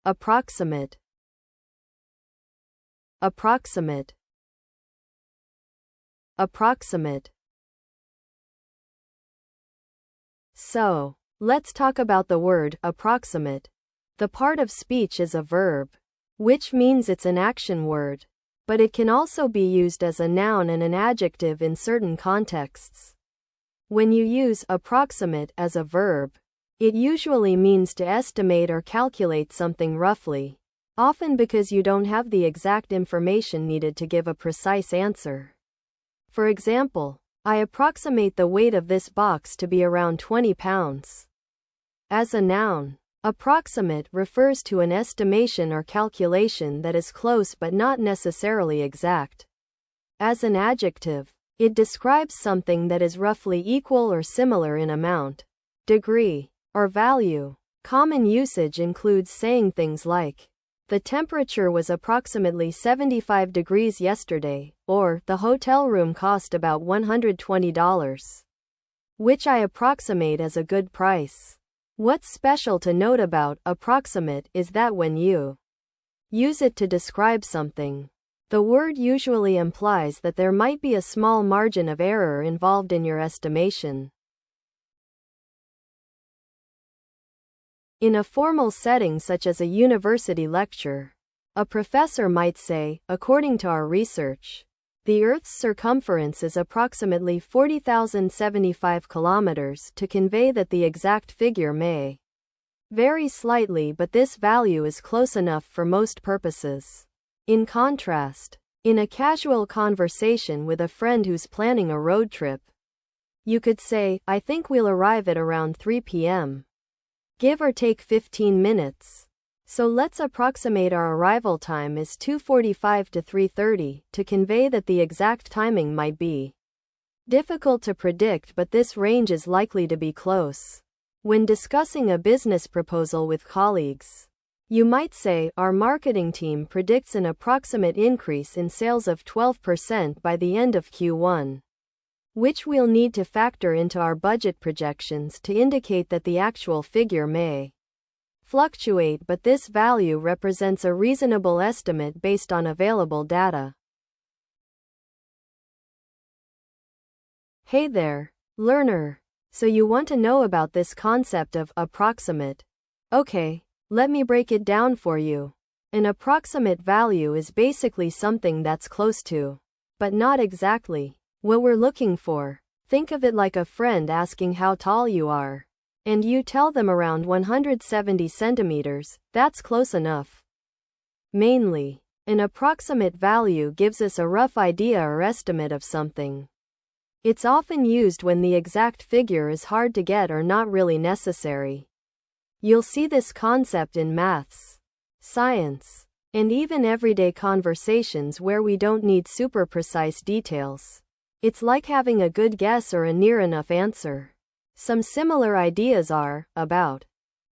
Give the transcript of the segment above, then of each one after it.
approximate, approximate, approximate. So, let's talk about the word approximate. The part of speech is a verb, which means it's an action word, but it can also be used as a noun and an adjective in certain contexts. When you use approximate as a verb, it usually means to estimate or calculate something roughly, often because you don't have the exact information needed to give a precise answer. For example, I approximate the weight of this box to be around 20 pounds. As a noun, approximate refers to an estimation or calculation that is close but not necessarily exact. As an adjective, it describes something that is roughly equal or similar in amount, degree, or value. Common usage includes saying things like, the temperature was approximately 75 degrees yesterday, or the hotel room cost about $120, which I approximate as a good price. What's special to note about approximate is that when you use it to describe something, the word usually implies that there might be a small margin of error involved in your estimation. In a formal setting such as a university lecture, a professor might say, according to our research, the Earth's circumference is approximately 40,075 kilometers, to convey that the exact figure may vary slightly, but this value is close enough for most purposes. In contrast, in a casual conversation with a friend who's planning a road trip, you could say, I think we'll arrive at around 3 p.m. give or take 15 minutes. So let's approximate our arrival time is 2:45 to 3:30 to convey that the exact timing might be difficult to predict, but this range is likely to be close. When discussing a business proposal with colleagues, you might say, our marketing team predicts an approximate increase in sales of 12% by the end of Q1, which we'll need to factor into our budget projections to indicate that the actual figure may fluctuate, but this value represents a reasonable estimate based on available data. Hey there, learner. So you want to know about this concept of approximate? Okay, let me break it down for you. An approximate value is basically something that's close to, but not exactly, what we're looking for. Think of it like a friend asking how tall you are, and you tell them around 170 centimeters, that's close enough. Mainly, an approximate value gives us a rough idea or estimate of something. It's often used when the exact figure is hard to get or not really necessary. You'll see this concept in maths, science, and even everyday conversations where we don't need super precise details. It's like having a good guess or a near enough answer. Some similar ideas are about,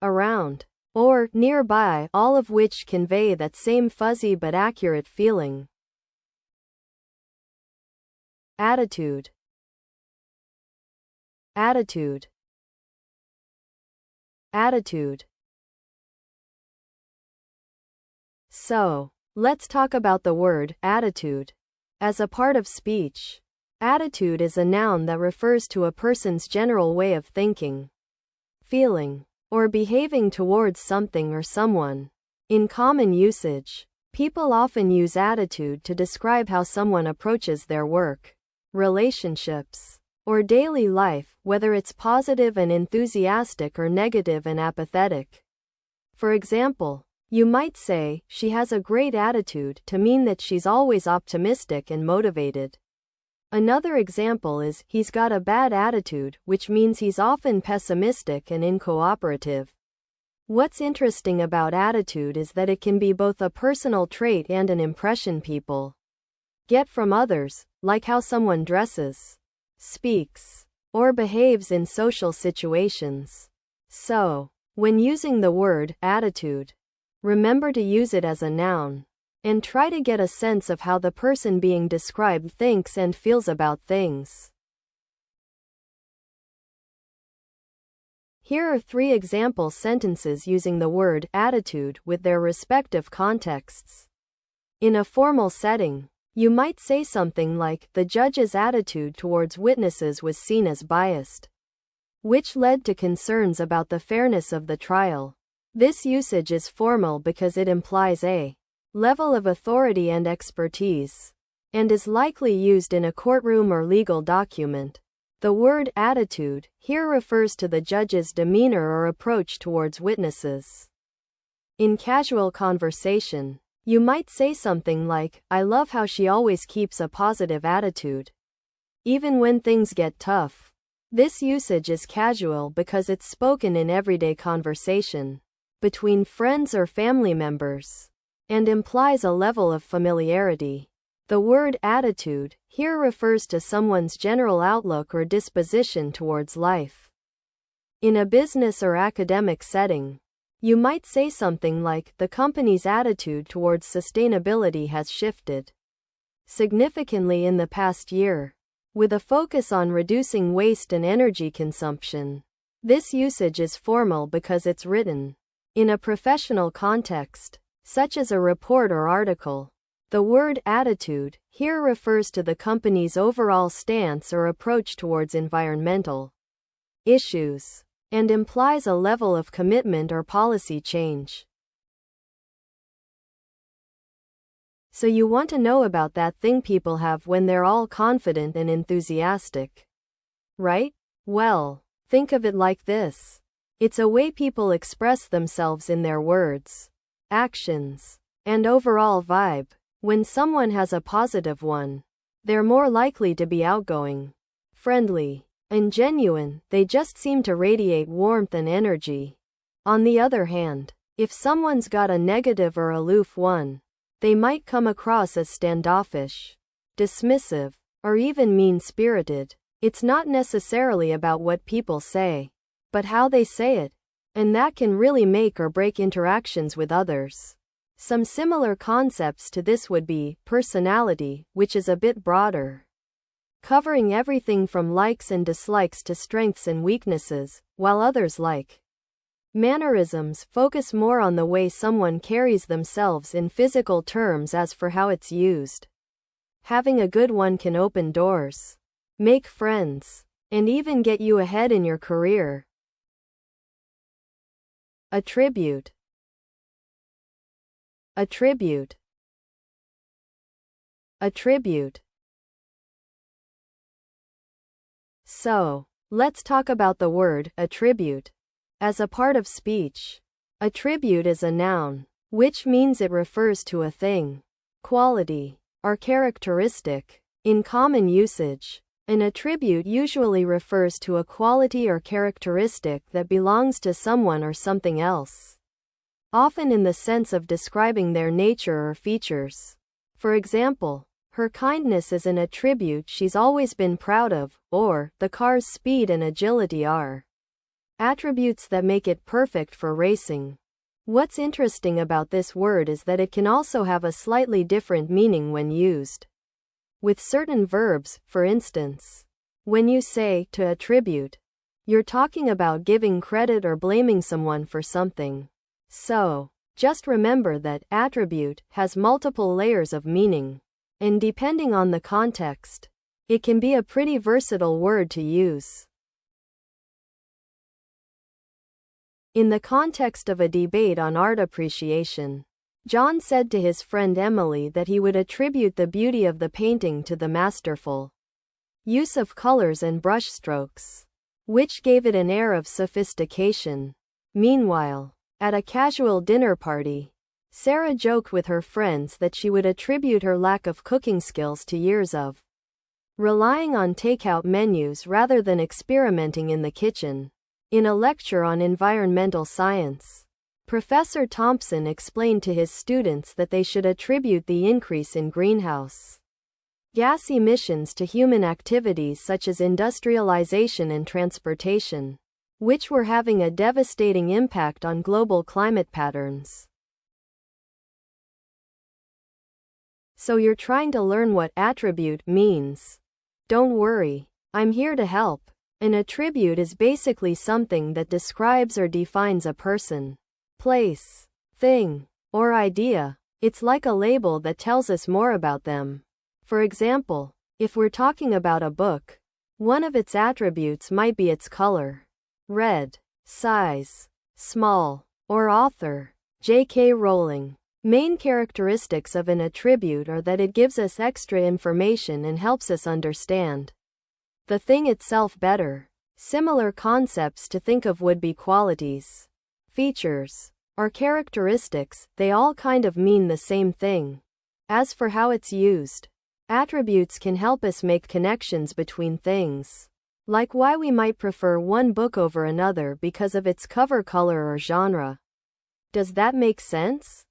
around, or nearby, all of which convey that same fuzzy but accurate feeling. Attitude, attitude, attitude. So, let's talk about the word attitude as a part of speech. Attitude is a noun that refers to a person's general way of thinking, feeling, or behaving towards something or someone. In common usage, people often use attitude to describe how someone approaches their work, relationships, or daily life, whether it's positive and enthusiastic or negative and apathetic. For example, you might say, she has a great attitude, to mean that she's always optimistic and motivated. Another example is, he's got a bad attitude, which means he's often pessimistic and uncooperative. What's interesting about attitude is that it can be both a personal trait and an impression people get from others, like how someone dresses, speaks, or behaves in social situations. So, when using the word attitude, remember to use it as a noun, and try to get a sense of how the person being described thinks and feels about things. Here are 3 example sentences using the word attitude with their respective contexts. In a formal setting, you might say something like, the judge's attitude towards witnesses was seen as biased, which led to concerns about the fairness of the trial. This usage is formal because it implies a level of authority and expertise, and is likely used in a courtroom or legal document. The word attitude here refers to the judge's demeanor or approach towards witnesses. In casual conversation, you might say something like, I love how she always keeps a positive attitude, even when things get tough. This usage is casual because it's spoken in everyday conversation, between friends or family members, and implies a level of familiarity. The word attitude here refers to someone's general outlook or disposition towards life. In a business or academic setting, you might say something like, the company's attitude towards sustainability has shifted significantly in the past year, with a focus on reducing waste and energy consumption. This usage is formal because it's written in a professional context, such as a report or article. The word attitude here refers to the company's overall stance or approach towards environmental issues, and implies a level of commitment or policy change. So you want to know about that thing people have when they're all confident and enthusiastic, right? Well, think of it like this. It's a way people express themselves in their words, actions, and overall vibe. When someone has a positive one, they're more likely to be outgoing, friendly, and genuine. They just seem to radiate warmth and energy. On the other hand, if someone's got a negative or aloof one, they might come across as standoffish, dismissive, or even mean-spirited. It's not necessarily about what people say, but how they say it, and that can really make or break interactions with others. Some similar concepts to this would be personality, which is a bit broader, covering everything from likes and dislikes to strengths and weaknesses, while others like mannerisms focus more on the way someone carries themselves in physical terms. As for how it's used, having a good one can open doors, make friends, and even get you ahead in your career. Attribute. Attribute. Attribute. So, let's talk about the word attribute. As a part of speech, attribute is a noun, which means it refers to a thing, quality, or characteristic. In common usage, an attribute usually refers to a quality or characteristic that belongs to someone or something else, often in the sense of describing their nature or features. For example, her kindness is an attribute she's always been proud of, or the car's speed and agility are attributes that make it perfect for racing. What's interesting about this word is that it can also have a slightly different meaning when used with certain verbs. For instance, when you say to attribute, you're talking about giving credit or blaming someone for something. So, just remember that attribute has multiple layers of meaning, and depending on the context, it can be a pretty versatile word to use. In the context of a debate on art appreciation, John said to his friend Emily that he would attribute the beauty of the painting to the masterful use of colors and brushstrokes, which gave it an air of sophistication. Meanwhile, at a casual dinner party, Sarah joked with her friends that she would attribute her lack of cooking skills to years of relying on takeout menus rather than experimenting in the kitchen. In a lecture on environmental science, Professor Thompson explained to his students that they should attribute the increase in greenhouse gas emissions to human activities such as industrialization and transportation, which were having a devastating impact on global climate patterns. So you're trying to learn what attribute means? Don't worry, I'm here to help. An attribute is basically something that describes or defines a person, place, thing, or idea. It's like a label that tells us more about them. For example, if we're talking about a book, one of its attributes might be its color, red, size, small, or author. J.K. Rowling. Main characteristics of an attribute are that it gives us extra information and helps us understand the thing itself better. Similar concepts to think of would be qualities, features, or characteristics. They all kind of mean the same thing. As for how it's used, attributes can help us make connections between things, like why we might prefer one book over another because of its cover color or genre. Does that make sense?